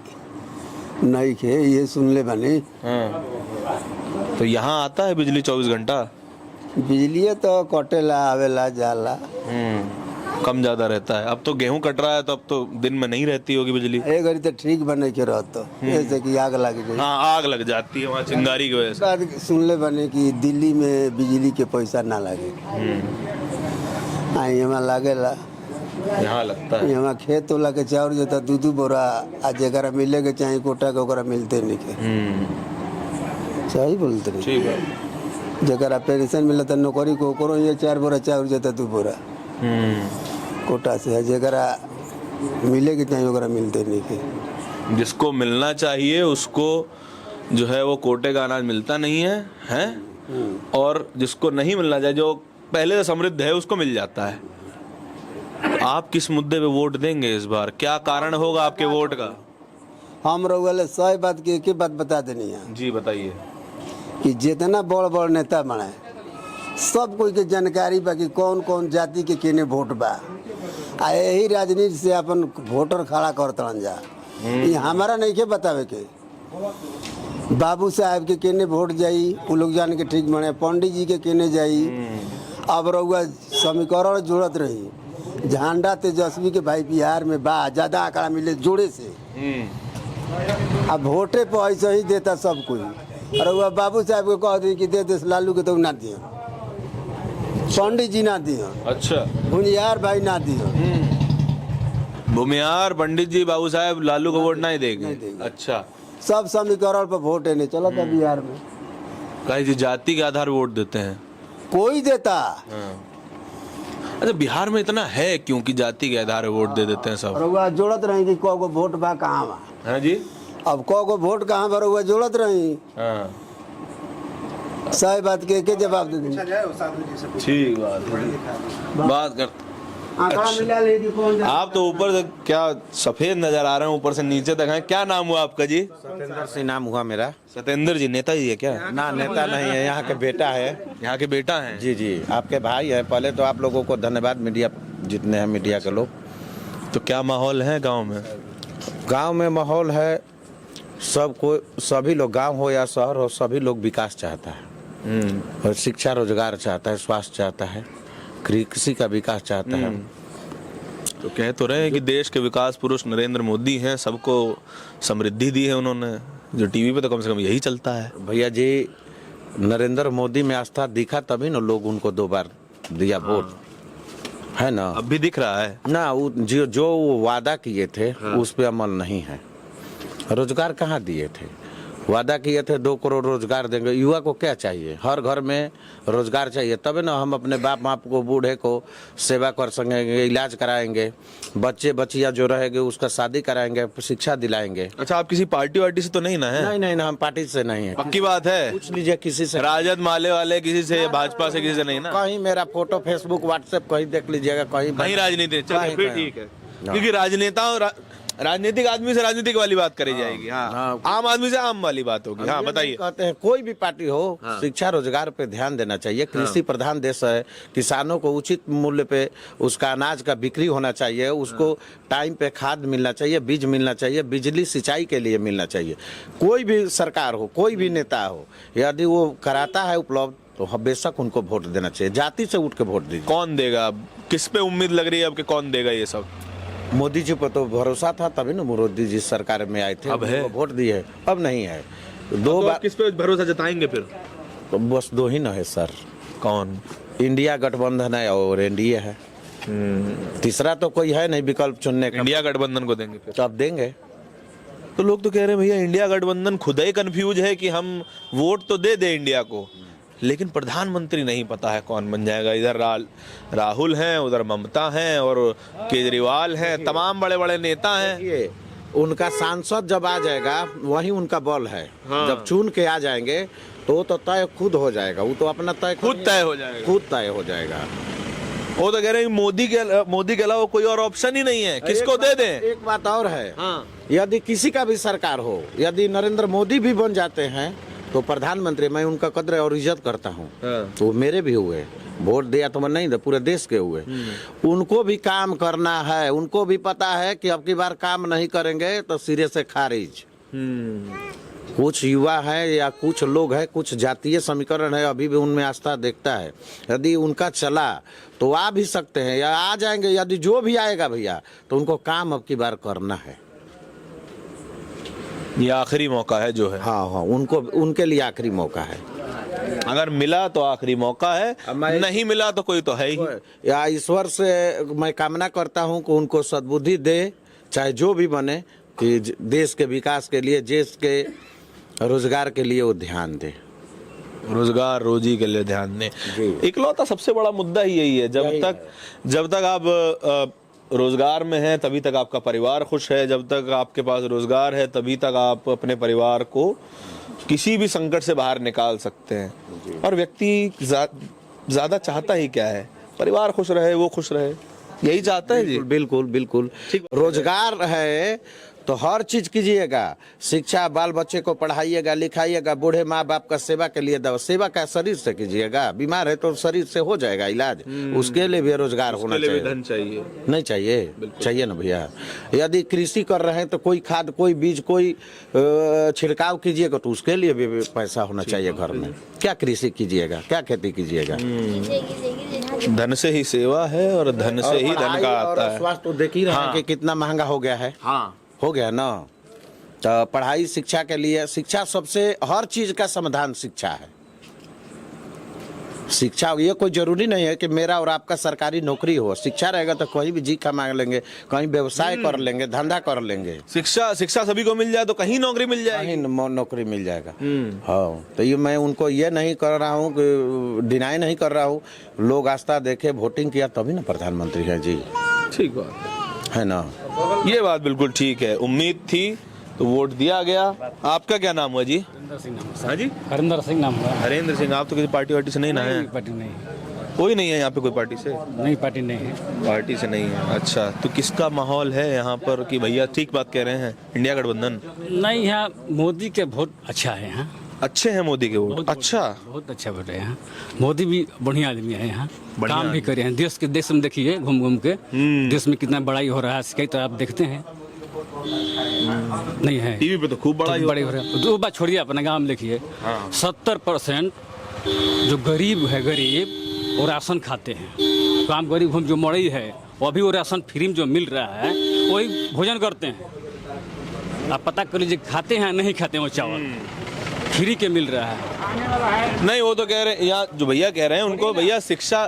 नहीं खे, ये सुन ले बनी। हाँ, तो यहाँ आता है बिजली 24 घंटा? बिजली तो कटेला, आवेला, जाला। कम ज्यादा रहता है। अब तो गेहूं कट रहा है तो अब तो दिन में नहीं रहती होगी बिजली। एक घड़ी तो ठीक बने के रहता, जैसे कि आग लग गई। हाँ, आग लग जाती है वहाँ चिंगारी की वजह से। बाद सुन ले बने कि दिल्ली में बिजली के पैसा ना लगे। यहाँ लागेला, यहाँ लगता है। यहाँ खेत वाला के चाउर देता 2-2 बोरा, आ जरा मिले के चाहे कोटा के ओकरा मिलते नहीं के। सही बोलते नहीं। ठीक है। जरा पेंशन मिलता नौकरी को करो, ये 4 बोरा चाउर देता 2 बोरा कोटा से, जरा मिले के चाहे ओकरा मिलते नहीं के। जिसको मिलना चाहिए उसको जो है वो कोटे का अनाज मिलता नहीं है, हैं? और जिसको नहीं मिलना चाहिए, जो पहले से समृद्ध है, उसको मिल जाता है। आप किस मुद्दे पे वोट देंगे इस बार? क्या कारण होगा आपके वोट का? हम रउले 100 बात की एक ही बात बता देनी है जी बताइए। कि जितना बड़ नेता बने सब कोई के जानकारी बा कि कौन कौन जाति के केने वोट बा, आ यही राजनीति से अपन वोटर खड़ा करतन जा। ये हमारा नहीं के बतावे के बाबू साहब के केने वोट जाई, वो लोग जान के ठीक बने, पंडित जी के केने जाई। अब रउआ समीकरण जोड़त रही, झंडा तेजस्वी के भाई बिहार में बा, ज्यादा आंकड़ा मिले जोड़े से। अब वोटे पे ऐसे ही देता सब कोई। और वह बाबू साहब को कह दी कि दे दे, लालू के तो ना दिया, पंडित जी ना दिया, अच्छा, भुनियार भाई ना दिया, भूमिहार पंडित जी बाबू साहब लालू को वोट नहीं देंगे। अच्छा, सब समीकरण पर वोट है नहीं चला था बिहार में। कहीं जी जाति के आधार वोट देते हैं। कोई देता अच्छा, बिहार में इतना है क्योंकि जाति के आधार पर वोट दे देते हैं सब। रउआ जोड़त रही कि को वोट बा कहाँ बा। हाँ जी, अब को वोट कहाँ पर रउआ जोड़त रही। हाँ सही बात के जवाब दे देंगे। ठीक बात कर। आंकड़ा मिला ले कि कौन आप तो ऊपर से क्या सफेद नजर आ रहे हैं, ऊपर से नीचे तक हैं। क्या नाम हुआ आपका जी? सत्येंद्र सिंह नाम हुआ मेरा। सत्येंद्र जी नेताजी है क्या? ना, नेता नहीं है, यहाँ के बेटा है। यहाँ के बेटा हैं? जी जी, आपके भाई है। पहले तो आप लोगों को धन्यवाद, मीडिया जितने हैं मीडिया के लोग। तो क्या माहौल है गांव में? गांव में माहौल है, सबको, सभी लोग, गांव हो या शहर हो, सभी लोग विकास चाहता है और शिक्षा रोजगार चाहता है, स्वास्थ्य चाहता है, कृषि का विकास चाहता है। तो कह तो रहे हैं कि देश के विकास पुरुष नरेंद्र मोदी हैं, सबको समृद्धि दी है उन्होंने, जो टीवी पे तो कम से कम यही चलता है। भैया जी, नरेंद्र मोदी में आस्था दिखा तभी ना लोग उनको 2 बार दिया वोट, है ना। अब भी दिख रहा है ना, वो जो वो वादा किए थे उस पे अमल नहीं है। रोजगार कहाँ दिए थे? वादा किए थे 2 करोड़ रोजगार देंगे। युवा को क्या चाहिए? हर घर में रोजगार चाहिए, तभी ना हम अपने बाप माँ को, बूढ़े को सेवा कर सकेंगे, इलाज कराएंगे, बच्चे बच्चियाँ जो रहेंगे उसका शादी कराएंगे, शिक्षा दिलाएंगे। अच्छा, आप किसी पार्टी वार्टी से तो नहीं ना है? नहीं नहीं, हम पार्टी से नहीं है। पक्की बात है? पूछ लीजिए किसी से। राजद माले वाले किसी से, भाजपा से किसी से नहीं ना? कहीं मेरा फोटो फेसबुक व्हाट्सएप कहीं देख लीजिएगा, कहीं राजनीति। चलिए कहीं- फिर कहीं। ठीक है, क्योंकि राजनीतिक आदमी से राजनीतिक वाली बात करी जाएगी। हाँ, आम आदमी से आम वाली बात होगी। हाँ, बताइए। कहते हैं कोई भी पार्टी हो, शिक्षा रोजगार पे ध्यान देना चाहिए। कृषि प्रधान देश है, किसानों को उचित मूल्य पे उसका अनाज का बिक्री होना चाहिए, उसको टाइम पे खाद मिलना चाहिए, बीज मिलना चाहिए, बिजली सिंचाई के लिए मिलना चाहिए। कोई भी सरकार हो, कोई भी नेता हो, यदि वो कराता है उपलब्ध तो बेशक उनको वोट देना चाहिए। जाति से उठ के वोट दीजिए। कौन देगा? अब किस पे उम्मीद लग रही है अब कि कौन देगा ये सब? मोदी जी पर तो भरोसा था, तभी ना मोदी जी सरकार में आए थे। अब है? वोट दिए, अब नहीं है। 2 तो बार किस पे भरोसा जताएंगे फिर? तो बस 2 ही ना है सर। कौन? इंडिया गठबंधन है और एनडीए है। तीसरा तो कोई है नहीं विकल्प चुनने का। इंडिया गठबंधन को देंगे फिर? तो अब देंगे। तो लोग तो कह रहे हैं भैया इंडिया गठबंधन खुद ही कंफ्यूज है कि हम वोट तो दे दे इंडिया को, लेकिन प्रधानमंत्री नहीं पता है कौन बन जाएगा। इधर राहुल हैं, उधर ममता हैं और केजरीवाल हैं, तमाम बड़े बड़े नेता हैं। ये उनका सांसद जब आ जाएगा वही उनका बल है। जब चुन के आ जाएंगे तो तय खुद हो जाएगा। वो तो अपना तय खुद तय हो जाएगा। खुद तय हो जाएगा। वो तो कह रहे हैं मोदी के अलावा कोई और ऑप्शन ही नहीं है, किसको दे दें। एक बात और है, यदि किसी का भी सरकार हो, यदि नरेंद्र मोदी भी बन जाते हैं तो प्रधानमंत्री, मैं उनका कद्र और इज्जत करता हूँ, तो मेरे भी हुए, वोट दिया तो मैं नहीं दे, पूरे देश के हुए। उनको भी काम करना है, उनको भी पता है कि अब की बार काम नहीं करेंगे तो सिरे से खारिज। कुछ युवा है या कुछ लोग हैं, कुछ जातीय समीकरण है, अभी भी उनमें आस्था देखता है। यदि उनका चला तो आ भी सकते हैं या आ जाएंगे। यदि जो भी आएगा भैया तो उनको काम अब की बार करना है। ये आखिरी मौका है जो है। हाँ, उनको, उनके लिए आखिरी मौका है। अगर मिला तो आखिरी मौका है, नहीं मिला तो कोई तो है ही। या ईश्वर से मैं कामना करता हूँ कि उनको सद्बुद्धि दे, चाहे जो भी बने, कि देश के विकास के लिए, देश के रोजगार के लिए वो ध्यान दे। रोजगार रोजी के लिए ध्यान दें। इकलौता सबसे बड़ा मुद्दा ही यही है। जब तक आप रोजगार में हैं तभी तक आपका परिवार खुश है। जब तक आपके पास रोजगार है तभी तक आप अपने परिवार को किसी भी संकट से बाहर निकाल सकते हैं। और व्यक्ति ज्यादा चाहता ही क्या है? परिवार खुश रहे, वो खुश रहे, यही चाहता है जी। बिल्कुल बिल्कुल। रोजगार है तो हर चीज कीजिएगा। शिक्षा, बाल बच्चे को पढ़ाइएगा, लिखाइएगा, बूढ़े माँ बाप का सेवा के लिए दवा, सेवा का शरीर से कीजिएगा। बीमार है तो शरीर से हो जाएगा इलाज, उसके लिए भी रोजगार होना चाहिए। धन चाहिए? नहीं चाहिए? चाहिए ना भैया। यदि कृषि कर रहे हैं तो कोई खाद, कोई बीज, कोई छिड़काव कीजिएगा तो उसके लिए भी पैसा होना चाहिए घर में। क्या कृषि कीजिएगा, क्या खेती कीजिएगा? धन से ही सेवा है और धन से ही धन का आता है। स्वास्थ्य तो देख ही रहे हैं कि कितना महंगा हो गया है। हो गया ना। तो पढ़ाई, शिक्षा के लिए, शिक्षा सबसे, हर चीज का समाधान शिक्षा है। शिक्षा ये कोई जरूरी नहीं है कि मेरा और आपका सरकारी नौकरी हो। शिक्षा रहेगा तो कहीं भी जी कमा लेंगे, कहीं व्यवसाय कर लेंगे, धंधा कर लेंगे। शिक्षा सभी को मिल जाए तो कहीं नौकरी मिल जाएगी। कहीं नौकरी मिल जाएगा। हाँ, तो ये मैं उनको ये नहीं कर रहा हूँ कि डिनाई नहीं कर रहा हूँ। लोग आस्था देखे, वोटिंग किया तभी ना प्रधानमंत्री है जी। ठीक बात है ना। ये बात बिल्कुल ठीक है। उम्मीद थी तो वोट दिया गया। आपका क्या नाम हुआ जी? हरिंदर सिंह नाम हाँ जी, हरिंदर सिंह नाम हुआ। हरेंद्र सिंह। आप तो किसी पार्टी वार्टी से नहीं ना है? पार्टी नहीं, कोई नहीं है यहाँ पे? कोई पार्टी से? नहीं पार्टी नहीं है। पार्टी से नहीं है। अच्छा, तो किसका माहौल है यहाँ पर कि भैया ठीक बात कह रहे हैं, इंडिया गठबंधन? नहीं, यहाँ मोदी के वोट अच्छा है। यहाँ अच्छे हैं मोदी के वोट? अच्छा, बहुत अच्छा वोट है यहाँ। मोदी भी बढ़िया आदमी है यहाँ, बढ़िया काम भी करे हैं। देश में देखिए, घूम घूम के देश में कितना बड़ाई हो रहा है, कई तो आप देखते हैं। नहीं है टीवी पे तो खूब बड़ा ही बड़े हो रहे हैं। दो बात छोड़िए, अपना गाँव में देखिए, 70% जो गरीब है, गरीब वो राशन खाते हैं। तो आम गरीब हम जो मड़ई है, वो अभी वो राशन फ्री में जो मिल रहा है वही भोजन करते हैं। आप पता कर लीजिए, खाते हैं नहीं खाते हैं वो चावल फ्री के मिल रहा है। नहीं, वो तो कह रहे हैं यहाँ जो भैया कह रहे हैं उनको, भैया शिक्षा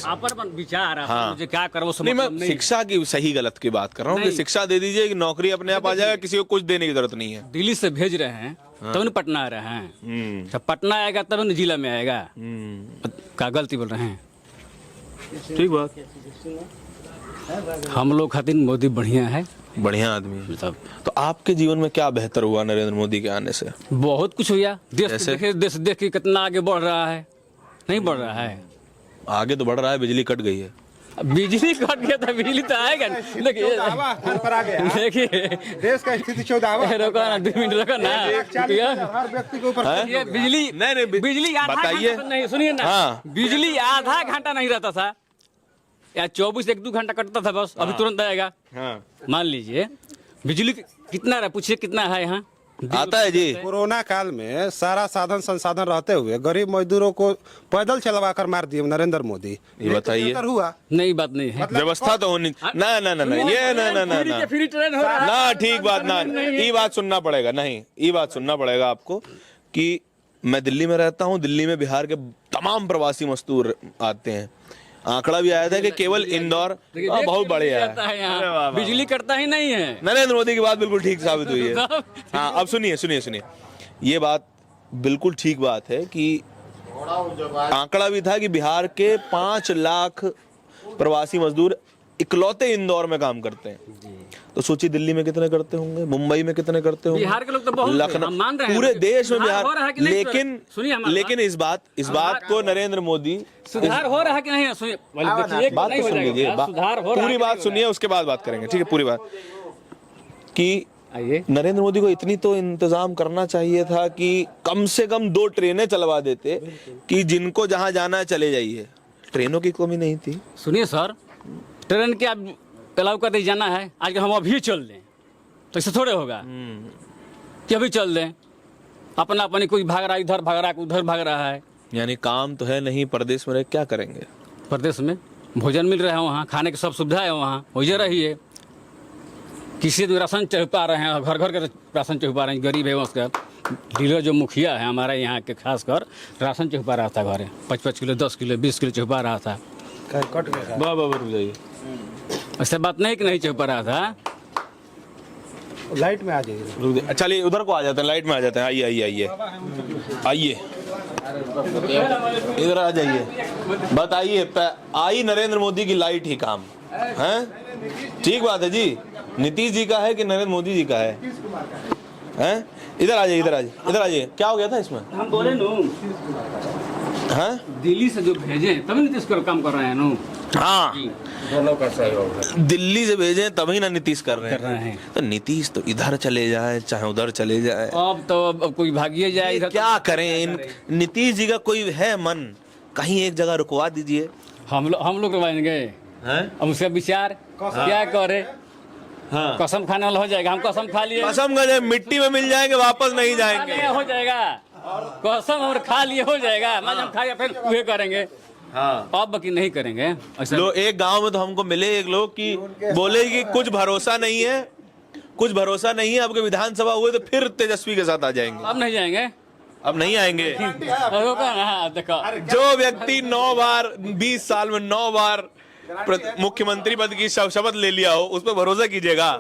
अपन विचार है, हाँ। मुझे क्या करो नहीं, मैं शिक्षा की सही गलत की बात कर रहा हूँ कि शिक्षा दे दीजिए कि नौकरी अपने आप आ जाएगा, किसी को कुछ देने की जरूरत नहीं है। दिल्ली से भेज रहे हैं तब न पटना आ रहे हैं। जब पटना आएगा तब न जिला में आएगा। क्या गलती बोल रहे हैं? ठीक बात। हम लोग खातिर मोदी बढ़िया है, बढ़िया आदमी है। सब तो आपके जीवन में क्या बेहतर हुआ नरेंद्र मोदी के आने से? बहुत कुछ हुआ। जैसे? देश देख के कितना आगे बढ़ रहा है। नहीं बढ़ रहा है? आगे तो बढ़ रहा है। बिजली कट गई है। बिजली कट गया तो बिजली तो आएगा। देखिए देश का स्थिति 14वां। रुको ना, 2 मिनट रुको ना। हर व्यक्ति के ऊपर ये बिजली नहीं, बिजली आधा बताइए। घंटा नहीं, सुनिए ना। हाँ। बिजली आधा घंटा नहीं रहता था, या 24 1-2 घंटा कटता था बस। अभी तुरंत आएगा। मान लीजिए बिजली कितना रहा, पूछिए कितना है यहाँ आता है जी। कोरोना काल में सारा साधन संसाधन रहते हुए गरीब मजदूरों को पैदल चलवा कर मार दिए नरेंद्र मोदी। ये बताइए। बेहतर हुआ? नहीं, बात नहीं है। व्यवस्था तो होनी ना ना ना ना ये ना ना ना ना फ्री ट्रेन हो रहा है ना, ठीक बात ना। ये बात सुनना पड़ेगा। नहीं, ये बात सुनना पड़ेगा आपको कि मैं दिल्ली में रहता हूँ। दिल्ली में बिहार के तमाम प्रवासी मजदूर आते हैं। आंकड़ा भी आया था कि केवल इंदौर बहुत बढ़िया है यहाँ, बिजली कटता ही नहीं है। नरेंद्र मोदी की बात बिल्कुल ठीक साबित हुई है। हाँ, अब सुनिए, ये बात बिल्कुल ठीक बात है कि आंकड़ा भी था कि बिहार के 5 लाख प्रवासी मजदूर इकलौते इंदौर में काम करते हैं। तो सोचिए दिल्ली में कितने करते होंगे, मुंबई में कितने करते होंगे, बिहार के लोग तो बहुत लखनऊ, हम मान रहे हैं। पूरे देश में सुधार हो रहा है कि नहीं? लेकिन इस बात को नरेंद्र मोदी, सुधार हो रहा है कि नहीं? सुनिए, बात तो सुन लीजिए, पूरी बात सुनिए, उसके बाद बात करेंगे। ठीक है, पूरी बात कि नरेंद्र मोदी को इतनी तो इंतजाम करना चाहिए था कि कम से कम 2 ट्रेनें चलवा देते कि जिनको जहां जाना है चले जाइए। ट्रेनों की कमी नहीं थी। सुनिए सर, ट्रेन के आप अलाउ कर दे जाना है, आज हम अभी चल दें तो इससे थोड़े होगा कि अभी चल दें। अपना अपनी कोई भाग रहा है, इधर भाग रहा है, उधर भाग रहा है। यानी काम तो है नहीं, प्रदेश में रह क्या करेंगे? प्रदेश में भोजन मिल रहा है, वहाँ खाने की सब सुविधा है, वहाँ वही रहिए। किसी भी राशन चढ़ पा रहे हैं, घर घर के राशन चढ़ पा रहे हैं। गरीब है उसका डीलर जो मुखिया है हमारे यहाँ के, खासकर राशन चढ़ पा रहा था घरे, 5-5 किलो, 10 किलो, 20 किलो चढ़ पा रहा था। कट गया। वाह, रुक जाइए। ऐसा बात नहीं कि नहीं चढ़ पा रहा था। लाइट में आ जाइए। चलिए उधर को आ जाते हैं, लाइट में आ जाते हैं। आइए इधर आ जाइए, बताइए। आई नरेंद्र मोदी की लाइट ही काम है? ठीक बात है जी। नीतीश जी का है कि नरेंद्र मोदी जी का है? हैं? इधर आ जाइए। क्या हो गया था इसमें? हम बोले नो, दिल्ली से जो भेजे तभी नीतीश कर काम कर रहे हैं नो। हाँ, दोनों का सहयोग है। दिल्ली से भेजे तभी ना नीतीश कर रहे हैं। तो नीतीश तो इधर चले जाए चाहे उधर चले जाए, अब कोई भागिए जाए इधर। क्या करें? नीतीश जी का कोई है मन, कहीं एक जगह रुकवा दीजिए। हम लोग रुकवाएंगे? अब उसका विचार क्या करे? हाँ। कसम खाने वाला हो जाएगा। हम कसम खा लिए, कसम का मिट्टी में मिल जाएंगे, वापस नहीं जाएंगे। हो जाएगा कसम, और खा लिए हो जाएगा। हम खाएगा फिर वही करेंगे। हाँ, अब बाकी नहीं करेंगे। लोग एक गांव में तो हमको मिले एक लोग कि बोले कि कुछ भरोसा नहीं है, आपके विधानसभा हुए तो फिर तेजस्वी के साथ आ जाएंगे। अब नहीं जाएंगे। अब नहीं आएंगे। जो व्यक्ति 9 बार 20 साल में 9 बार मुख्यमंत्री पद की शपथ ले लिया हो, उस पर भरोसा कीजिएगा।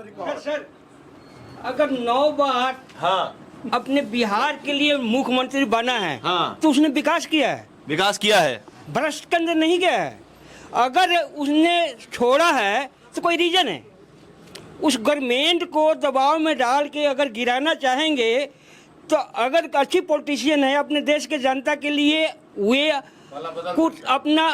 अगर 9 बार हाँ अपने बिहार के लिए मुख्यमंत्री बना है, हाँ। तो उसने विकास किया है, विकास किया है, भ्रष्ट के अंदर नहीं गया है। अगर उसने छोड़ा है तो कोई रीजन है। उस गवर्नमेंट को दबाव में डाल के अगर गिराना चाहेंगे, तो अगर अच्छी पॉलिटिशियन है अपने देश के जनता के लिए, वे कुछ अपना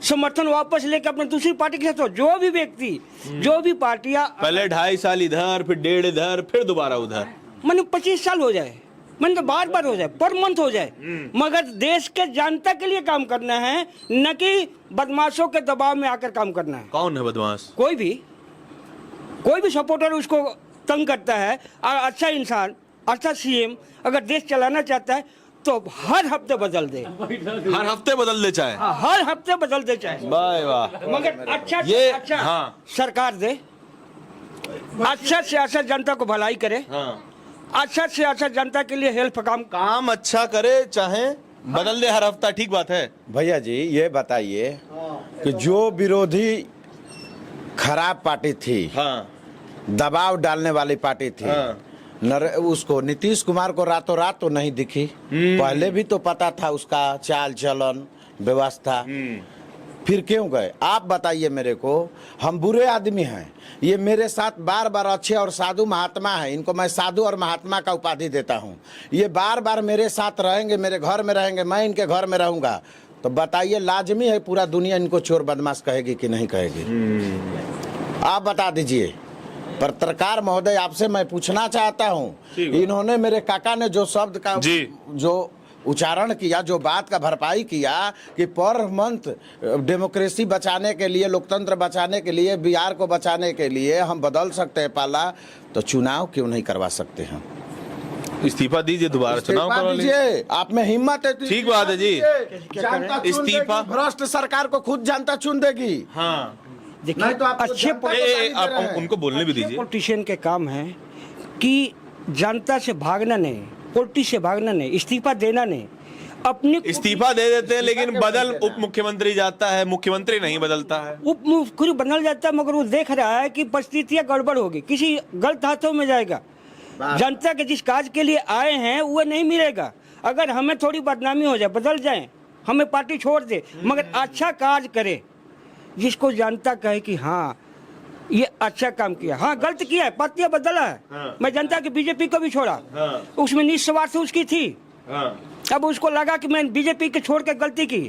समर्थन वापस लेकर अपने दूसरी पार्टी के साथ हो। जो भी व्यक्ति, जो भी पार्टियां, पहले 2.5 साल इधर, फिर 1.5 इधर, फिर दोबारा उधर, मैंने 25 साल हो जाए, मैंने तो बार हो जाए, पर मंथ हो जाए, मगर देश के जनता के लिए काम करना है, न कि बदमाशों के दबाव में आकर काम करना है। कौन है बदमाश? कोई भी सपोर्टर उसको तंग करता है। और अच्छा इंसान, अच्छा सीएम अगर देश चलाना चाहता है तो हर हफ्ते बदल दे, हर हफ्ते बदल दे चाहे, हर हफ्ते बदल दे चाहे, वाह वाह, मगर अच्छा से ये अच्छा हाँ। सरकार दे, अच्छा से अच्छा जनता को भलाई करे, हाँ। अच्छा से अच्छा जनता के लिए हेल्प काम अच्छा करे, चाहे बदल दे हर हफ्ता, ठीक बात है। भैया जी ये बताइए कि जो विरोधी खराब पार्टी थी, हाँ दबाव डालने वाली पार्टी थी, हाँ। उसको नीतीश कुमार को रातों रात तो नहीं दिखी, पहले भी तो पता था उसका चाल चलन व्यवस्था, फिर क्यों गए? आप बताइए मेरे को। हम बुरे आदमी हैं, ये मेरे साथ बार बार अच्छे और साधु महात्मा हैं, इनको मैं साधु और महात्मा का उपाधि देता हूँ। ये बार बार मेरे साथ रहेंगे, मेरे घर में रहेंगे, मैं इनके घर में रहूंगा, तो बताइए लाजमी है पूरा दुनिया इनको चोर बदमाश कहेगी कि नहीं कहेगी? आप बता दीजिए। पत्रकार महोदय, आपसे मैं पूछना चाहता हूँ, इन्होंने मेरे काका ने जो शब्द का जो उच्चारण किया, जो बात का भरपाई किया कि पर मंथ डेमोक्रेसी बचाने के लिए, लोकतंत्र बचाने के लिए, बिहार को बचाने के लिए हम बदल सकते हैं पाला, तो चुनाव क्यों नहीं करवा सकते हैं? इस्तीफा दीजिए, दोबारा चुनाव करवा लीजिए। आप में हिम्मत है तो ठीक बात है जी। जनता चुन इस्तीफा देगी, भ्रष्ट सरकार को खुद जनता चुन देगी। हाँ, देखिए, तो आप अच्छे आप उनको बोलने भी दीजिए। पॉलिटिशियन के काम है कि जनता से भागना नहीं, पॉलिटिक्स से भागना नहीं, इस्तीफा देना नहीं, अपनी इस्तीफा दे देते हैं, लेकिन बदल उप मुख्यमंत्री जाता है, मुख्यमंत्री नहीं बदलता है। उप मुख्यमंत्री बदल जाता है, मगर वो देख रहा है कि परिस्थितियां गड़बड़ होगी, किसी गलत हाथों में जाएगा। जनता के जिस काज के लिए आए हैं वो नहीं मिलेगा। अगर हमें थोड़ी बदनामी हो जाए, बदल जाए, हमें पार्टी छोड़ दे, मगर अच्छा काज करे, जिसको जनता कहे कि हाँ ये अच्छा काम किया, हाँ गलत किया है, पार्टियां बदला है। हाँ। मैं जनता की बीजेपी को भी छोड़ा, हाँ। उसमें निस्वार्थ उसकी थी, हाँ। अब उसको लगा कि मैं बीजेपी के छोड़ के गलती की।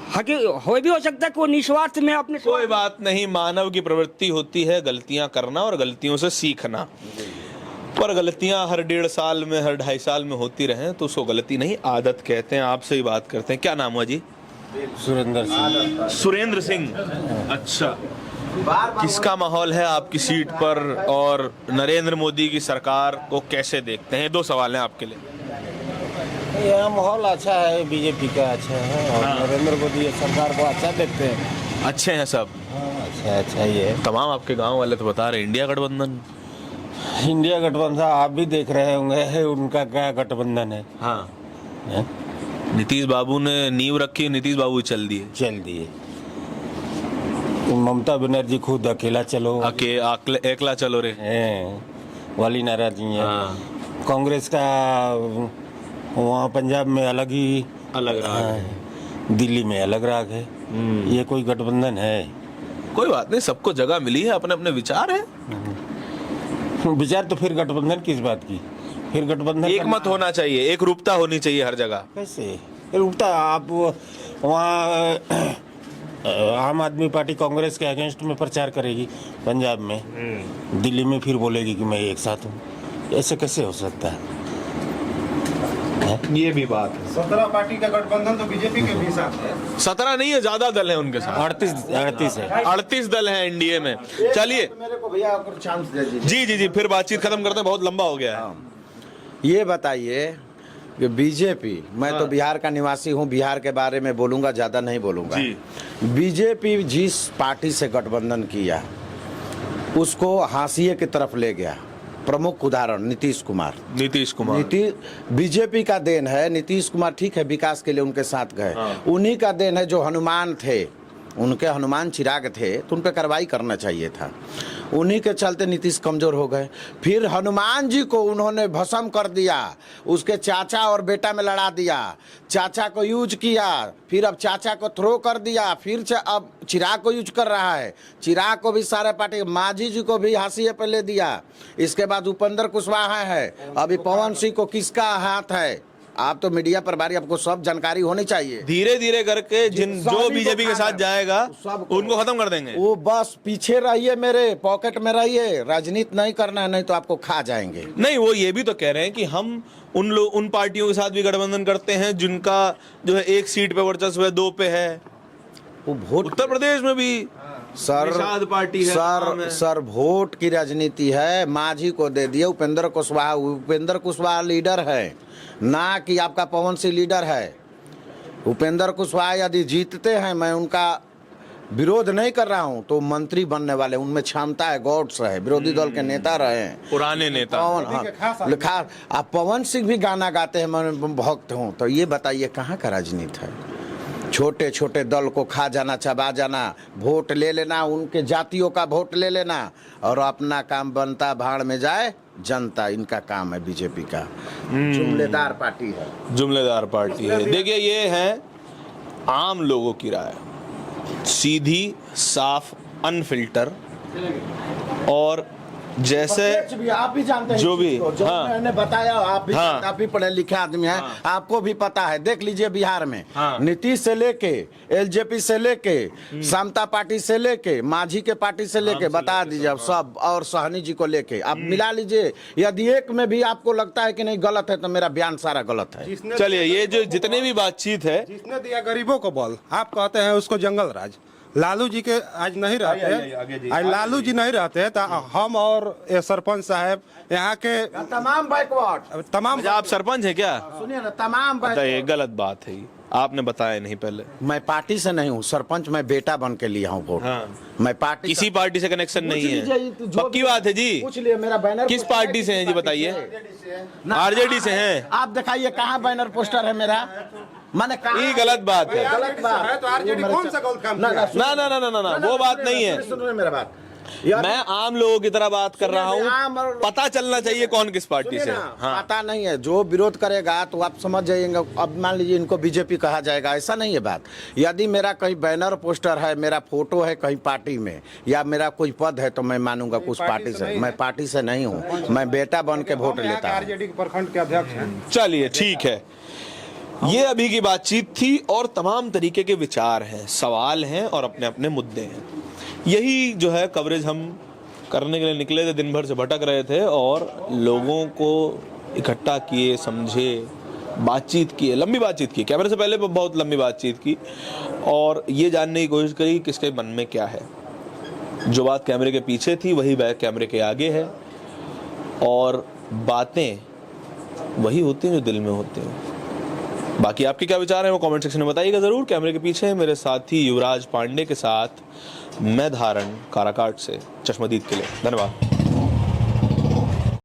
हो भी हो सकता है कि वो निस्वार्थ में अपने, कोई बात नहीं, मानव की प्रवृत्ति होती है गलतियां करना और गलतियों से सीखना, पर गलतियां हर 1.5 साल में, हर 2.5 साल में होती रहें तो उसको गलती नहीं, आदत कहते हैं। आपसे ही बात करते हैं, क्या नाम हुआ जी? सुरेंद्र सिंह। सुरेंद्र सिंह, अच्छा। किसका माहौल है आपकी सीट पर, और नरेंद्र मोदी की सरकार को कैसे देखते हैं? 2 सवाल हैं आपके लिए। यहाँ माहौल अच्छा है, बीजेपी का अच्छा है, और नरेंद्र मोदी सरकार को अच्छा देखते हैं। अच्छे हैं सब? अच्छा ही है। तमाम आपके गांव वाले तो बता रहे इंडिया गठबंधन। इंडिया गठबंधन आप भी देख रहे होंगे, उनका क्या गठबंधन है। हाँ, नीतीश बाबू ने नींव रखी, नीतीश बाबू चल दिए। ममता बनर्जी खुद अकेला चलो, एकला चलो रे वाली नाराजी है। कांग्रेस का वहाँ पंजाब में अलग राग है, दिल्ली में अलग राग है। ये कोई गठबंधन है? कोई बात नहीं, सबको जगह मिली है, अपने अपने विचार है। विचार तो फिर गठबंधन किस बात की? फिर गठबंधन एक मत होना चाहिए, एक रूपता होनी चाहिए हर जगह। कैसे रूपता? आप वहाँ आम आदमी पार्टी कांग्रेस के अगेंस्ट में प्रचार करेगी पंजाब में, दिल्ली में फिर बोलेगी कि मैं एक साथ हूँ, ऐसे कैसे हो सकता है? ये भी बात है। 17 पार्टी का गठबंधन तो बीजेपी के भी साथ है। 17 नहीं है, ज्यादा दल है उनके साथ। 38 है। 38 दल है एनडीए में। चलिए मेरे को भैया चांस दे दीजिए। जी, फिर बातचीत खत्म करते हैं, बहुत लंबा हो गया है। ये बताइए कि बीजेपी, मैं तो बिहार का निवासी हूँ, बिहार के बारे में बोलूंगा, ज्यादा नहीं बोलूंगा। बीजेपी जिस पार्टी से गठबंधन किया उसको हाशिए की तरफ ले गया, प्रमुख उदाहरण नीतीश कुमार। बीजेपी का देन है। नीतीश कुमार ठीक है, विकास के लिए उनके साथ गए, उन्हीं का देन है। जो हनुमान थे, उनके हनुमान चिराग थे, तो उन पर कार्रवाई करना चाहिए था। उन्हीं के चलते नीतीश कमजोर हो गए। फिर हनुमान जी को उन्होंने भस्म कर दिया, उसके चाचा और बेटा में लड़ा दिया, चाचा को यूज किया, फिर अब चाचा को थ्रो कर दिया, फिर अब चिराग को यूज कर रहा है। चिराग को भी सारे पार्टी, मांझी जी को भी हाशिए पर ले दिया। इसके बाद उपेंद्र कुशवाहा है, अभी पवन सिंह को किसका हाथ है? आप तो मीडिया पर बारी, आपको सब जानकारी होनी चाहिए। धीरे धीरे करके जो बीजेपी के साथ जाएगा उनको खत्म कर देंगे। वो बस पीछे रहिए, मेरे पॉकेट में रहिए, राजनीति नहीं करना है, नहीं तो आपको खा जाएंगे। नहीं, वो ये भी तो कह रहे हैं कि हम उन पार्टियों के साथ भी गठबंधन करते हैं जिनका जो है 1 सीट पे वर्चस्व है, 2 पे है। वो वोट उत्तर प्रदेश में भी निषाद पार्टी है। सर वोट की राजनीति है। मांझी को दे दिए उपेंद्र कुशवाहा लीडर है, ना कि आपका पवन सिंह लीडर है। उपेंद्र कुशवाहा यदि जीतते हैं, मैं उनका विरोध नहीं कर रहा हूं, तो मंत्री बनने वाले, उनमें क्षमता है, गॉड्स है, विरोधी दल के नेता रहे हैं, पुराने नेता। लिखा आप पवन सिंह भी गाना गाते हैं, मैं भक्त हूं, तो ये बताइए कहाँ का राजनीति है? छोटे छोटे दल को खा जाना, चबा जाना, वोट ले लेना, उनके जातियों का वोट ले लेना, और अपना काम बनता भाड़ में जाए जनता। इनका काम है बीजेपी का। जुमलेदार पार्टी है। देखिए, ये है आम लोगों की राय, सीधी, साफ, अनफिल्टर, और जैसे आप भी जानते हैं, जो भी मैंने बताया, आप भी पढ़े लिखे आदमी हैं, आपको भी पता है। देख लीजिए बिहार में नीतीश से लेके, एलजेपी से लेके, समता पार्टी से लेके, मांझी के पार्टी से लेके, बता दीजिए सब, और सहनी जी को लेके आप मिला लीजिए। यदि एक में भी आपको लगता है कि नहीं गलत है, तो मेरा बयान सारा गलत है। चलिए, ये जो जितने भी बातचीत है, जिसने दिया गरीबों को बल, आप कहते हैं उसको जंगल राज। लालू जी के आज नहीं रहते, आज लालू जी नहीं रहते, तो हम और ये सरपंच साहब यहाँ के तमाम बैकवर्ड, तमाम। आप सरपंच हैं क्या? सुनिए ना, तमाम ये गलत बात है, आपने बताया नहीं पहले। मैं पार्टी से नहीं हूँ सरपंच, मैं बेटा बन के लिया हूँ वोट। मैं पार्टी, किसी पार्टी से कनेक्शन नहीं है, पक्की बात है जी। पूछ लिए, मेरा बैनर किस पार्टी से हैं जी, बताइए? आरजेडी से हैं। आप दिखाइए कहाँ बैनर पोस्टर है मेरा, मैंने कहा ये गलत बात है। गलत बात है, तो आरजेडी कौन सा गलत काम? ना, वो बात नहीं है। सुनिए मेरा बात, मैं आम लोगों की तरह बात कर रहा हूँ। पता चलना चाहिए कौन किस पार्टी से। पता नहीं है, जो विरोध करेगा तो आप समझ जाइएगा। अब मान लीजिए इनको बीजेपी कहा जाएगा, ऐसा नहीं है बात। यदि मेरा कहीं बैनर पोस्टर है, मेरा फोटो है कहीं पार्टी में, या मेरा कोई पद है, तो मैं मानूंगा उस पार्टी से। मैं पार्टी से नहीं हूँ, मैं बेटा बन के वोट लेता हूँ। आरजेडी के प्रखंड के अध्यक्ष हैं। चलिए, ठीक है, ये अभी की बातचीत थी, और तमाम तरीके के विचार हैं, सवाल हैं, और अपने अपने मुद्दे हैं। यही जो है कवरेज हम करने के लिए निकले थे, दिन भर से भटक रहे थे, और लोगों को इकट्ठा किए, समझे, बातचीत किए, लंबी बातचीत की, कैमरे से पहले बहुत लंबी बातचीत की, और ये जानने की कोशिश करी किसके मन में क्या है। जो बात कैमरे के पीछे थी वही बात कैमरे के आगे है, और बातें वही होती हैं जो दिल में होती हैं। बाकी आपके क्या विचार हैं वो कमेंट सेक्शन में बताइएगा ज़रूर। कैमरे के पीछे मेरे साथी युवराज पांडे के साथ मैं धारण काराकाट से, चश्मदीद के लिए। धन्यवाद।